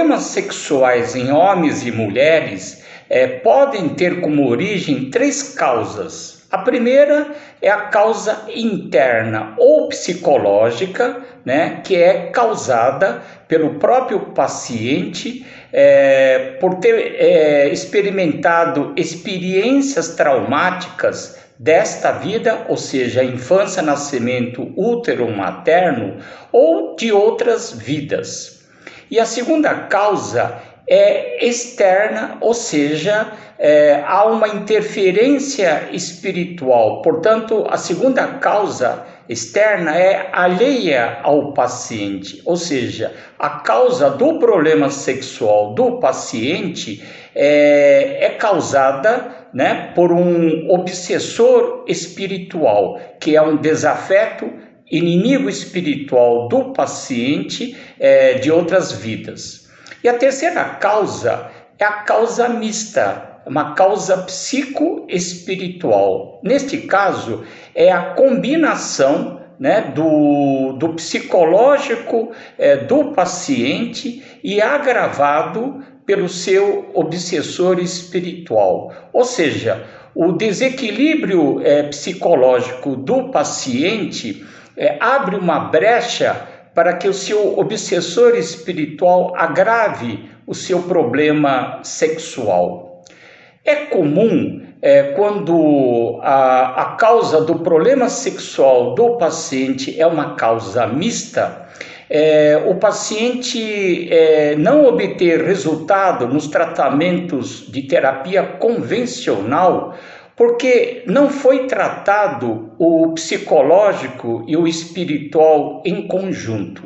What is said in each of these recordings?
problemas sexuais em homens e mulheres podem ter como origem três causas. A primeira é a causa interna ou psicológica, né, que é causada pelo próprio paciente por ter experimentado experiências traumáticas desta vida, ou seja, infância, nascimento, útero materno, ou de outras vidas. E a segunda causa é externa, ou seja, há uma interferência espiritual. Portanto, a segunda causa externa é alheia ao paciente, ou seja, a causa do problema sexual do paciente é causada, né, por um obsessor espiritual, que é um desafeto, inimigo espiritual do paciente de outras vidas. E a terceira causa é a causa mista, uma causa psicoespiritual. Neste caso, é a combinação, né, do psicológico do paciente e agravado pelo seu obsessor espiritual. Ou seja, o desequilíbrio psicológico do paciente abre uma brecha para que o seu obsessor espiritual agrave o seu problema sexual. É comum quando a causa do problema sexual do paciente é uma causa mista, o paciente não obter resultado nos tratamentos de terapia convencional, porque não foi tratado o psicológico e o espiritual em conjunto.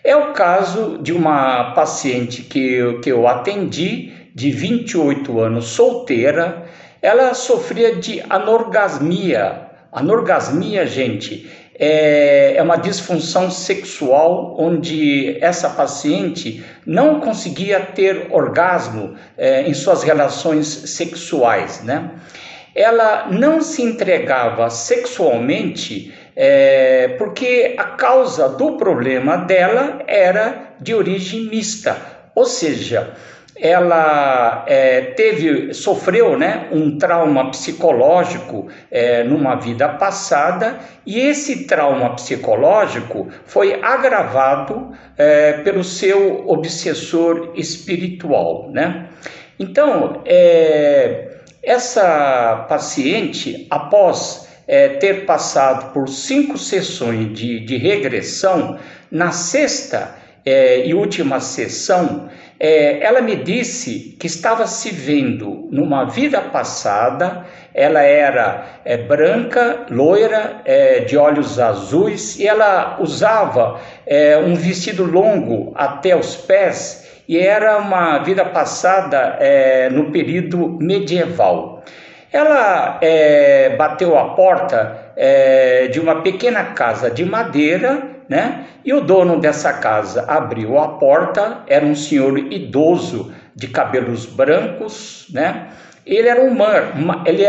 É o caso de uma paciente que eu atendi, de 28 anos, solteira. Ela sofria de anorgasmia. Anorgasmia, gente, é uma disfunção sexual onde essa paciente não conseguia ter orgasmo em suas relações sexuais, né? Ela não se entregava sexualmente porque a causa do problema dela era de origem mista, ou seja, ela sofreu, né, um trauma psicológico numa vida passada, e esse trauma psicológico foi agravado pelo seu obsessor espiritual, né? Então, essa paciente, após ter passado por 5 sessões de regressão, na sexta e última sessão, ela me disse que estava se vendo numa vida passada. Ela era branca, loira, de olhos azuis, e ela usava um vestido longo até os pés, e era uma vida passada no período medieval. Ela bateu a porta de uma pequena casa de madeira, né? E o dono dessa casa abriu a porta. Era um senhor idoso de cabelos brancos, né? Ele era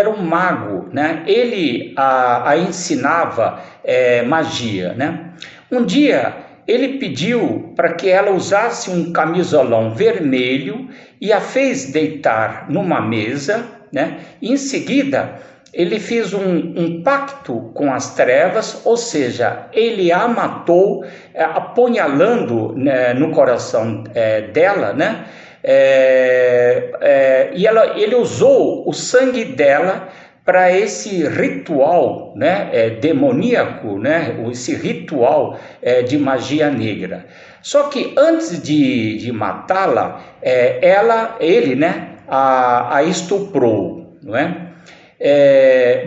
um mago, né? Ele a ensinava magia, né? Um dia ele pediu para que ela usasse um camisolão vermelho e a fez deitar numa mesa, né? E em seguida ele fez um pacto com as trevas, ou seja, ele a matou, apunhalando, né, no coração dela, né? E ele usou o sangue dela para esse ritual, né, demoníaco, né, esse ritual de magia negra. Só que antes de matá-la, ele, né, a estuprou, não é?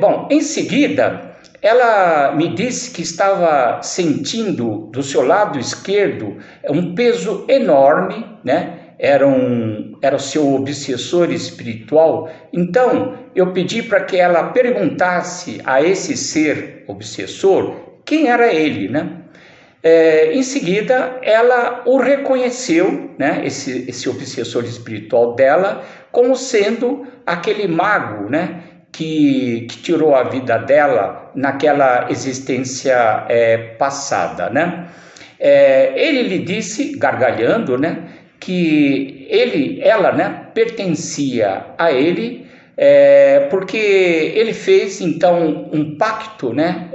Bom, em seguida, ela me disse que estava sentindo do seu lado esquerdo um peso enorme, né? Era o seu obsessor espiritual. Então, eu pedi para que ela perguntasse a esse ser obsessor quem era ele, né? Em seguida, ela o reconheceu, né? Esse obsessor espiritual dela, como sendo aquele mago, né? Que tirou a vida dela naquela existência passada, né? Ele lhe disse, gargalhando, né, que ela, né, pertencia a ele, porque ele fez então um pacto, né,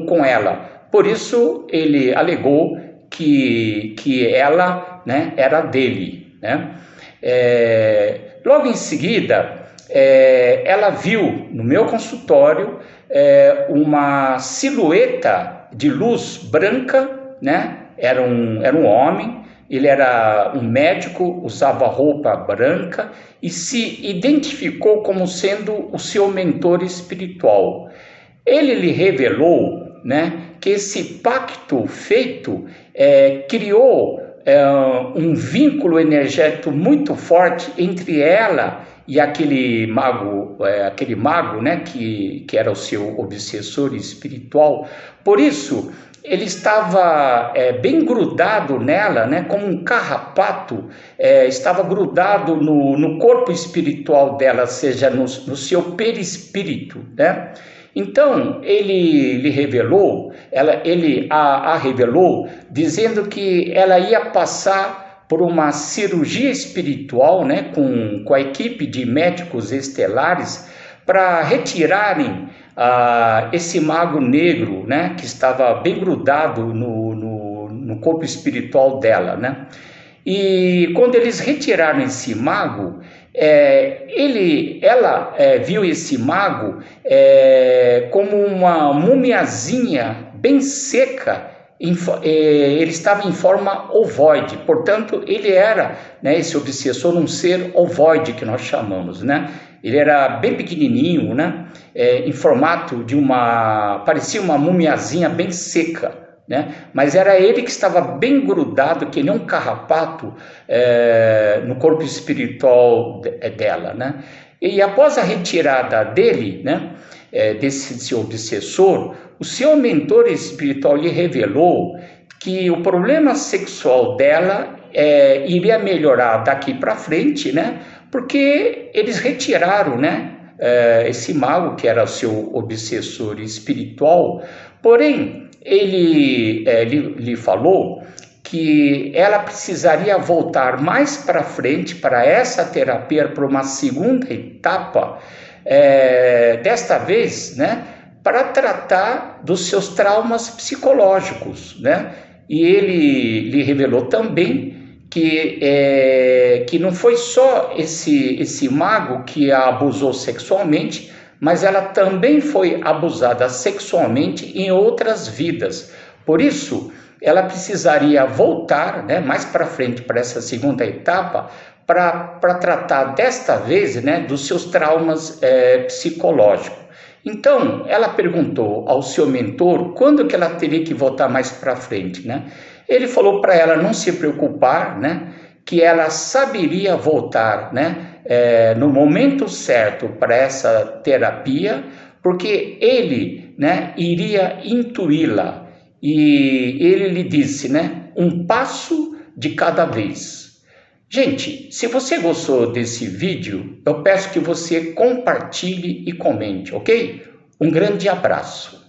com ela. Por isso ele alegou que ela, né, era dele, né? Logo em seguida, ela viu no meu consultório uma silhueta de luz branca, né? Era um homem, ele era um médico, usava roupa branca e se identificou como sendo o seu mentor espiritual. Ele lhe revelou, né, que esse pacto feito criou um vínculo energético muito forte entre ela e aquele mago, né, que era o seu obsessor espiritual. Por isso, ele estava bem grudado nela, né, como um carrapato, estava grudado no corpo espiritual dela, ou seja, no seu perispírito, né? Então, ele revelou, ele a revelou, dizendo que ela ia passar por uma cirurgia espiritual, né, com a equipe de médicos estelares, para retirarem esse mago negro, né, que estava bem grudado no corpo espiritual dela, né? E quando eles retiraram esse mago, ela viu esse mago como uma mumiazinha bem seca. Ele estava em forma ovoide, portanto ele era, né, esse obsessor, um ser ovoide que nós chamamos, né? Ele era bem pequenininho, né? Em formato parecia uma mumiazinha bem seca, né? Mas era ele que estava bem grudado, que nem um carrapato, no corpo espiritual dela, né? E após a retirada dele, né, desse seu obsessor, o seu mentor espiritual lhe revelou que o problema sexual dela iria melhorar daqui para frente, né? Porque eles retiraram, né, esse mago que era o seu obsessor espiritual. Porém, ele lhe falou que ela precisaria voltar mais para frente para essa terapia, para uma segunda etapa, desta vez, né, para tratar dos seus traumas psicológicos, né? E ele lhe revelou também que não foi só esse mago que a abusou sexualmente, mas ela também foi abusada sexualmente em outras vidas. Por isso, ela precisaria voltar, né, mais para frente, para essa segunda etapa, para tratar desta vez, né, dos seus traumas psicológicos. Então, ela perguntou ao seu mentor quando que ela teria que voltar mais para frente, né? Ele falou para ela não se preocupar, né, que ela saberia voltar, né, no momento certo para essa terapia, porque ele, né, iria intuí-la. E ele lhe disse, né, um passo de cada vez. Gente, se você gostou desse vídeo, eu peço que você compartilhe e comente, ok? Um grande abraço.